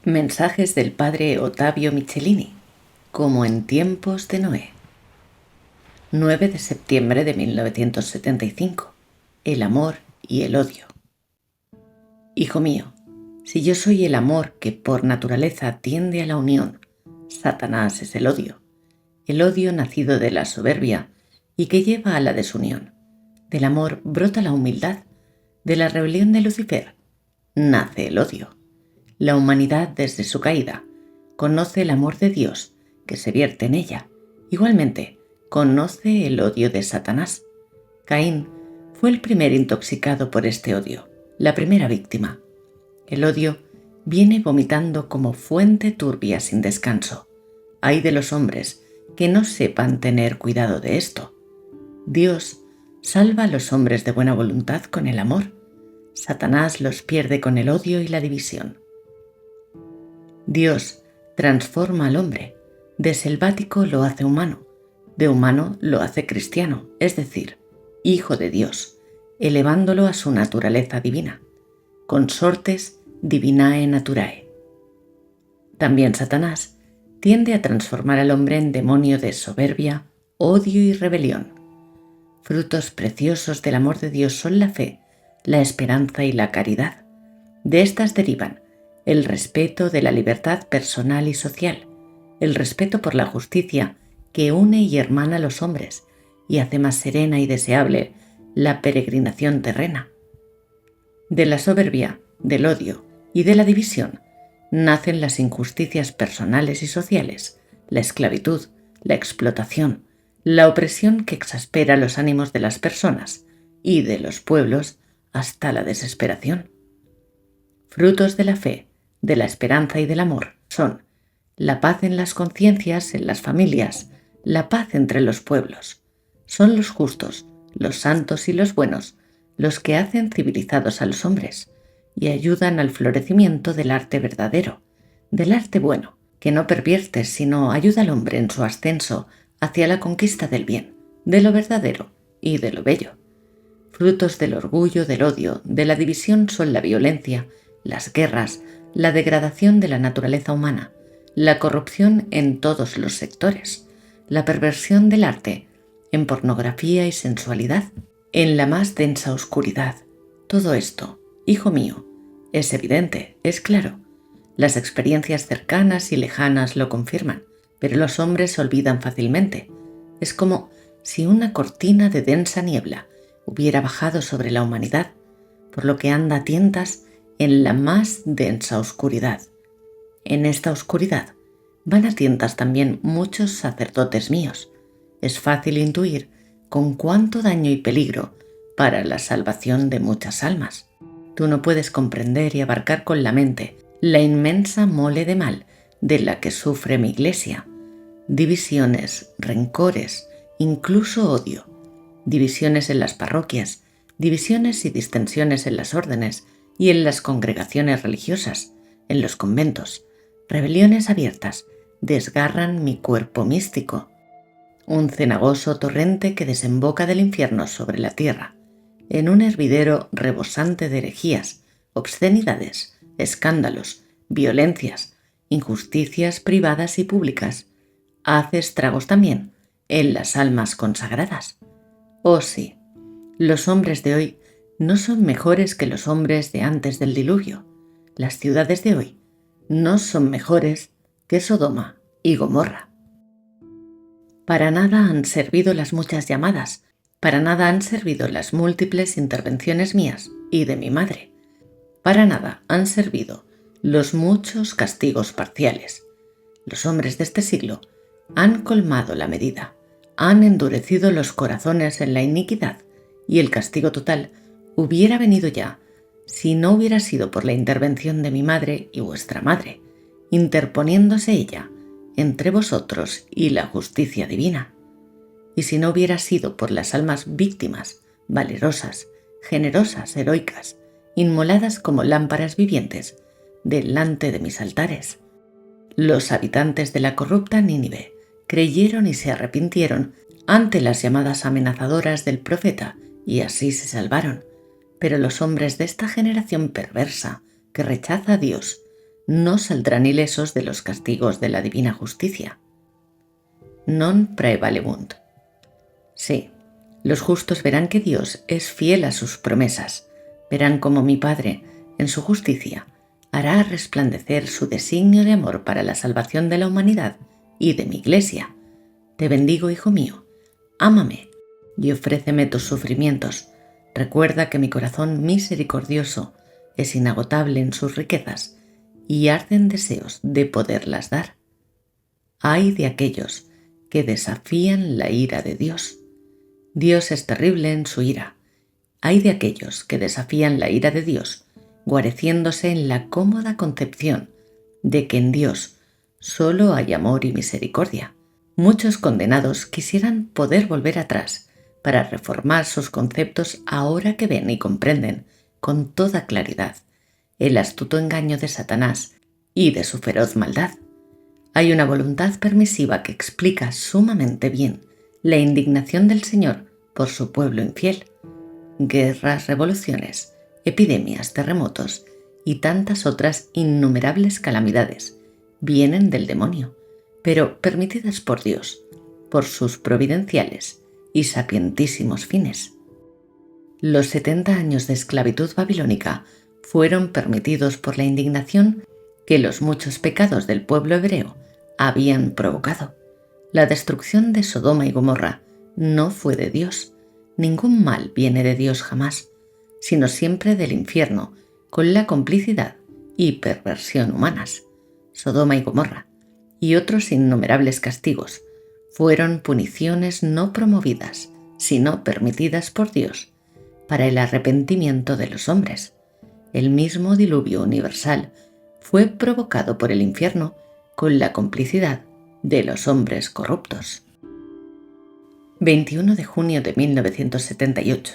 Mensajes del padre Ottavio Michelini, como en tiempos de Noé. 9 de septiembre de 1975. El amor y el odio. Hijo mío, si yo soy el amor que por naturaleza tiende a la unión, Satanás es el odio nacido de la soberbia y que lleva a la desunión. Del amor brota la humildad, de la rebelión de Lucifer nace el odio. La humanidad desde su caída conoce el amor de Dios que se vierte en ella. Igualmente, conoce el odio de Satanás. Caín fue el primer intoxicado por este odio, la primera víctima. El odio viene vomitando como fuente turbia sin descanso. Ay de los hombres que no sepan tener cuidado de esto. Dios salva a los hombres de buena voluntad con el amor. Satanás los pierde con el odio y la división. Dios transforma al hombre, de selvático lo hace humano, de humano lo hace cristiano, es decir, hijo de Dios, elevándolo a su naturaleza divina, consortes divinae naturae. También Satanás tiende a transformar al hombre en demonio de soberbia, odio y rebelión. Frutos preciosos del amor de Dios son la fe, la esperanza y la caridad. De estas derivan el respeto de la libertad personal y social, el respeto por la justicia que une y hermana a los hombres y hace más serena y deseable la peregrinación terrena. De la soberbia, del odio y de la división nacen las injusticias personales y sociales, la esclavitud, la explotación, la opresión que exaspera los ánimos de las personas y de los pueblos hasta la desesperación. Frutos de la fe, de la esperanza y del amor son la paz en las conciencias, en las familias, la paz entre los pueblos. Son los justos, los santos y los buenos los que hacen civilizados a los hombres y ayudan al florecimiento del arte verdadero, del arte bueno, que no pervierte sino ayuda al hombre en su ascenso hacia la conquista del bien, de lo verdadero y de lo bello. Frutos del orgullo, del odio, de la división son la violencia, las guerras, la degradación de la naturaleza humana, la corrupción en todos los sectores, la perversión del arte, en pornografía y sensualidad, en la más densa oscuridad. Todo esto, hijo mío, es evidente, es claro. Las experiencias cercanas y lejanas lo confirman, pero los hombres se olvidan fácilmente. Es como si una cortina de densa niebla hubiera bajado sobre la humanidad, por lo que anda a tientas en la más densa oscuridad. En esta oscuridad van a tientas también muchos sacerdotes míos. Es fácil intuir con cuánto daño y peligro para la salvación de muchas almas. Tú no puedes comprender y abarcar con la mente la inmensa mole de mal de la que sufre mi Iglesia. Divisiones, rencores, incluso odio. Divisiones en las parroquias, divisiones y distensiones en las órdenes y en las congregaciones religiosas, en los conventos. Rebeliones abiertas desgarran mi cuerpo místico. Un cenagoso torrente que desemboca del infierno sobre la tierra, en un hervidero rebosante de herejías, obscenidades, escándalos, violencias, injusticias privadas y públicas. Hace estragos también en las almas consagradas. Oh sí, los hombres de hoy no son mejores que los hombres de antes del diluvio. Las ciudades de hoy no son mejores que Sodoma y Gomorra. Para nada han servido las muchas llamadas, para nada han servido las múltiples intervenciones mías y de mi madre. Para nada han servido los muchos castigos parciales. Los hombres de este siglo han colmado la medida, han endurecido los corazones en la iniquidad y el castigo total hubiera venido ya si no hubiera sido por la intervención de mi madre y vuestra madre, interponiéndose ella entre vosotros y la justicia divina. Y si no hubiera sido por las almas víctimas, valerosas, generosas, heroicas, inmoladas como lámparas vivientes delante de mis altares. Los habitantes de la corrupta Nínive creyeron y se arrepintieron ante las llamadas amenazadoras del profeta y así se salvaron. Pero los hombres de esta generación perversa que rechaza a Dios no saldrán ilesos de los castigos de la divina justicia. Non praevalebunt. Sí, los justos verán que Dios es fiel a sus promesas, verán cómo mi Padre, en su justicia, hará resplandecer su designio de amor para la salvación de la humanidad y de mi Iglesia. Te bendigo, hijo mío, ámame y ofréceme tus sufrimientos. Recuerda que mi corazón misericordioso es inagotable en sus riquezas y arden deseos de poderlas dar. Ay de aquellos que desafían la ira de Dios. Dios es terrible en su ira. Ay de aquellos que desafían la ira de Dios, guareciéndose en la cómoda concepción de que en Dios solo hay amor y misericordia. Muchos condenados quisieran poder volver atrás para reformar sus conceptos ahora que ven y comprenden con toda claridad el astuto engaño de Satanás y de su feroz maldad. Hay una voluntad permisiva que explica sumamente bien la indignación del Señor por su pueblo infiel. Guerras, revoluciones, epidemias, terremotos y tantas otras innumerables calamidades vienen del demonio, pero permitidas por Dios, por sus providenciales y sapientísimos fines. Los 70 años de esclavitud babilónica fueron permitidos por la indignación que los muchos pecados del pueblo hebreo habían provocado. La destrucción de Sodoma y Gomorra no fue de Dios. Ningún mal viene de Dios jamás, sino siempre del infierno, con la complicidad y perversión humanas. Sodoma y Gomorra y otros innumerables castigos fueron puniciones no promovidas, sino permitidas por Dios para el arrepentimiento de los hombres. El mismo diluvio universal fue provocado por el infierno con la complicidad de los hombres corruptos. 21 de junio de 1978.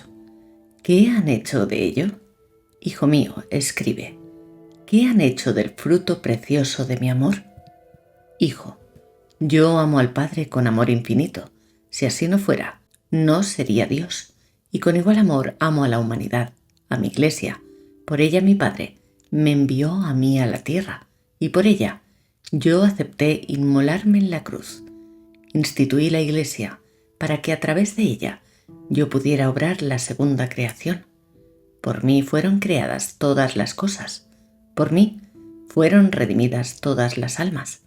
¿Qué han hecho de ello? Hijo mío, escribe. ¿Qué han hecho del fruto precioso de mi amor? Hijo, yo amo al Padre con amor infinito. Si así no fuera, no sería Dios. Y con igual amor amo a la humanidad, a mi Iglesia. Por ella mi Padre me envió a mí a la tierra, y por ella yo acepté inmolarme en la cruz. Instituí la Iglesia para que a través de ella yo pudiera obrar la segunda creación. Por mí fueron creadas todas las cosas. Por mí fueron redimidas todas las almas.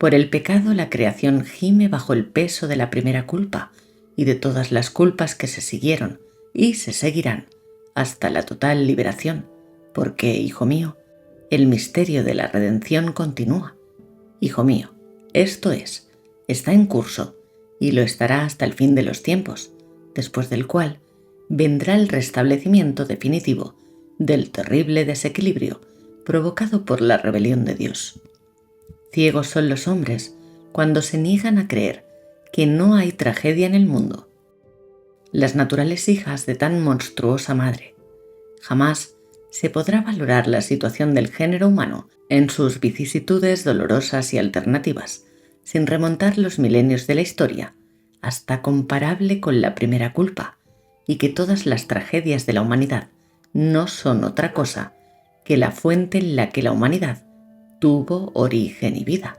Por el pecado la creación gime bajo el peso de la primera culpa y de todas las culpas que se siguieron y se seguirán hasta la total liberación, porque, hijo mío, el misterio de la redención continúa. Hijo mío, esto está en curso y lo estará hasta el fin de los tiempos, después del cual vendrá el restablecimiento definitivo del terrible desequilibrio provocado por la rebelión de Dios. Ciegos son los hombres cuando se niegan a creer que no hay tragedia en el mundo. Las naturales hijas de tan monstruosa madre. Jamás se podrá valorar la situación del género humano en sus vicisitudes dolorosas y alternativas, sin remontar los milenios de la historia, hasta comparable con la primera culpa, y que todas las tragedias de la humanidad no son otra cosa que la fuente en la que la humanidad tuvo origen y vida.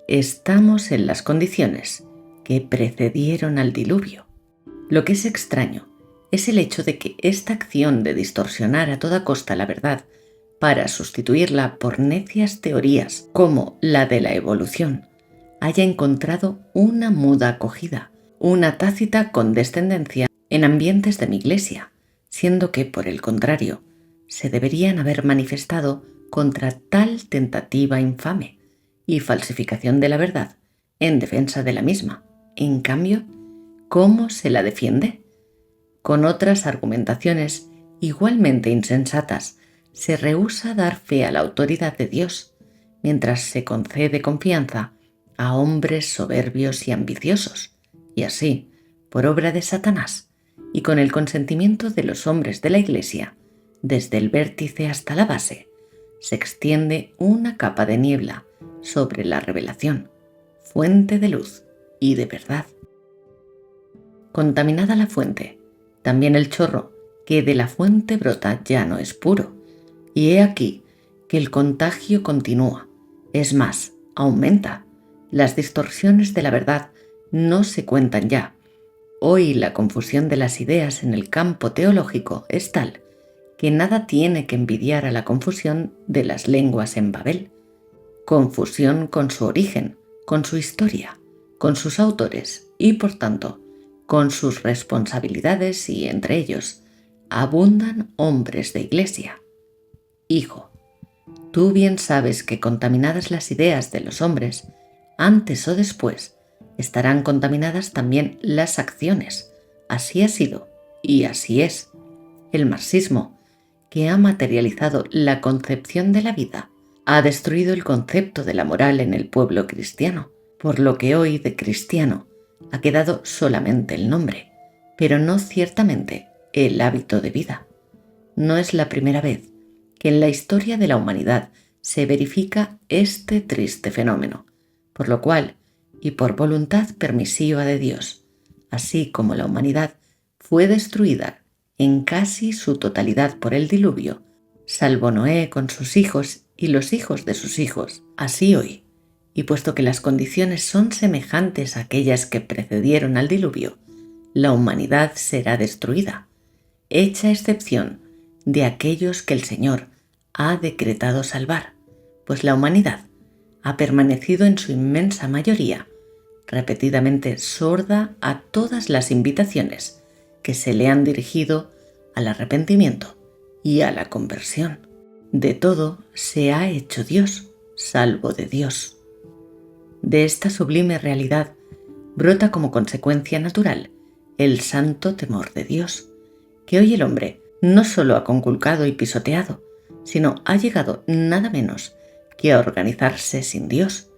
Estamos en las condiciones que precedieron al diluvio. Lo que es extraño es el hecho de que esta acción de distorsionar a toda costa la verdad para sustituirla por necias teorías como la de la evolución haya encontrado una muda acogida, una tácita condescendencia en ambientes de mi Iglesia, siendo que, por el contrario, se deberían haber manifestado contra tal tentativa infame y falsificación de la verdad en defensa de la misma. En cambio, ¿cómo se la defiende? Con otras argumentaciones igualmente insensatas, se rehúsa dar fe a la autoridad de Dios, mientras se concede confianza a hombres soberbios y ambiciosos, y así, por obra de Satanás, y con el consentimiento de los hombres de la Iglesia, desde el vértice hasta la base, se extiende una capa de niebla sobre la revelación, fuente de luz y de verdad. Contaminada la fuente, también el chorro que de la fuente brota ya no es puro, y he aquí que el contagio continúa, es más, aumenta. Las distorsiones de la verdad no se cuentan ya. Hoy la confusión de las ideas en el campo teológico es tal que nada tiene que envidiar a la confusión de las lenguas en Babel. Confusión con su origen, con su historia, con sus autores y, por tanto, con sus responsabilidades y, entre ellos, abundan hombres de iglesia. Hijo, tú bien sabes que contaminadas las ideas de los hombres, antes o después, estarán contaminadas también las acciones. Así ha sido y así es. El marxismo, que ha materializado la concepción de la vida, ha destruido el concepto de la moral en el pueblo cristiano, por lo que hoy de cristiano ha quedado solamente el nombre, pero no ciertamente el hábito de vida. No es la primera vez que en la historia de la humanidad se verifica este triste fenómeno, por lo cual, y por voluntad permisiva de Dios, así como la humanidad fue destruida en casi su totalidad por el diluvio, salvo Noé con sus hijos y los hijos de sus hijos, así hoy, y puesto que las condiciones son semejantes a aquellas que precedieron al diluvio, la humanidad será destruida, hecha excepción de aquellos que el Señor ha decretado salvar, pues la humanidad ha permanecido en su inmensa mayoría, repetidamente sorda a todas las invitaciones que se le han dirigido al arrepentimiento y a la conversión. De todo se ha hecho Dios, salvo de Dios. De esta sublime realidad brota como consecuencia natural el santo temor de Dios, que hoy el hombre no solo ha conculcado y pisoteado, sino ha llegado nada menos que a organizarse sin Dios.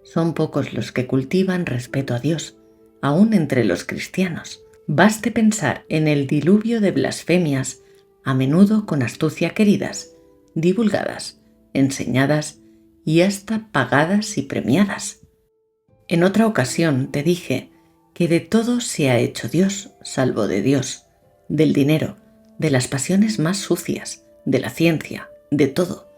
Son pocos los que cultivan respeto a Dios, aún entre los cristianos. Baste pensar en el diluvio de blasfemias, a menudo con astucia queridas, divulgadas, enseñadas y hasta pagadas y premiadas. En otra ocasión te dije que de todo se ha hecho Dios, salvo de Dios, del dinero, de las pasiones más sucias, de la ciencia, de todo.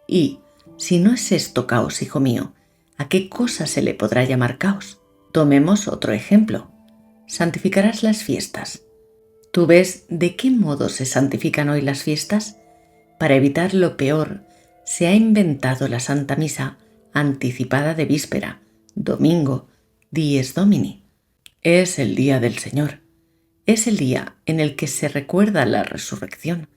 Y, si no es esto caos, hijo mío, ¿a qué cosa se le podrá llamar caos? Tomemos otro ejemplo. Santificarás las fiestas. ¿Tú ves de qué modo se santifican hoy las fiestas? Para evitar lo peor, se ha inventado la Santa Misa anticipada de víspera, domingo, dies Domini. Es el día del Señor. Es el día en el que se recuerda la resurrección,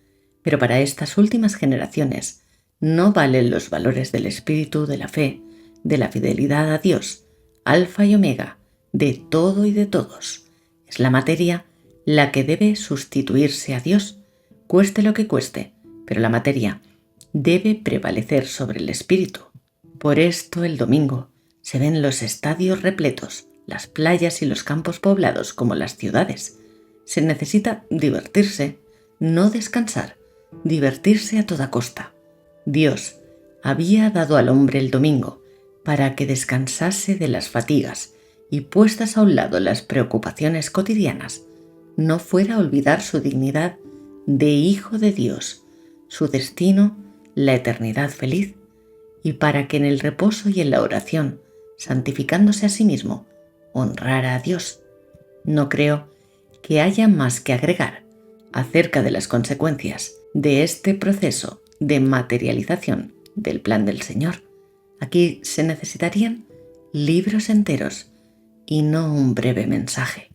pero para estas últimas generaciones no valen los valores del espíritu, de la fe, de la fidelidad a Dios, alfa y omega, de todo y de todos. Es la materia la que debe sustituirse a Dios, cueste lo que cueste, pero la materia debe prevalecer sobre el espíritu. Por esto el domingo se ven los estadios repletos, las playas y los campos poblados como las ciudades. Se necesita divertirse, no descansar, divertirse a toda costa. Dios había dado al hombre el domingo para que descansase de las fatigas y, puestas a un lado las preocupaciones cotidianas, no fuera a olvidar su dignidad de hijo de Dios, su destino, la eternidad feliz, y para que en el reposo y en la oración, santificándose a sí mismo, honrara a Dios. No creo que haya más que agregar acerca de las consecuencias de este proceso de materialización del plan del Señor. Aquí se necesitarían libros enteros y no un breve mensaje.